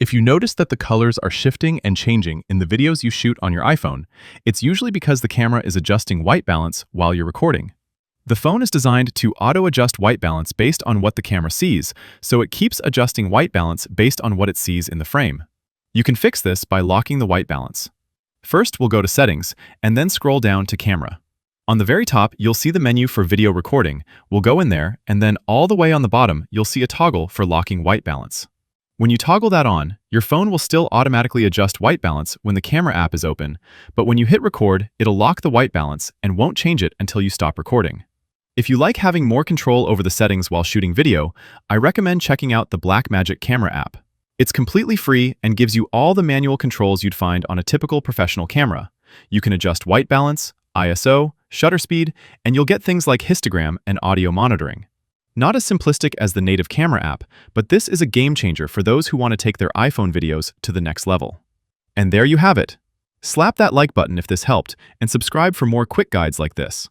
If you notice that the colors are shifting and changing in the videos you shoot on your iPhone, it's usually because the camera is adjusting white balance while you're recording. The phone is designed to auto-adjust white balance based on what the camera sees, so it keeps adjusting white balance based on what it sees in the frame. You can fix this by locking the white balance. First, we'll go to Settings, and then scroll down to Camera. On the very top, you'll see the menu for video recording. We'll go in there, and then all the way on the bottom, you'll see a toggle for locking white balance. When you toggle that on, your phone will still automatically adjust white balance when the camera app is open, but when you hit record, it'll lock the white balance and won't change it until you stop recording. If you like having more control over the settings while shooting video, I recommend checking out the Blackmagic Camera app. It's completely free and gives you all the manual controls you'd find on a typical professional camera. You can adjust white balance, ISO, shutter speed, and you'll get things like histogram and audio monitoring. Not as simplistic as the native camera app, but this is a game changer for those who want to take their iPhone videos to the next level. And there you have it. Slap that like button if this helped, and subscribe for more quick guides like this.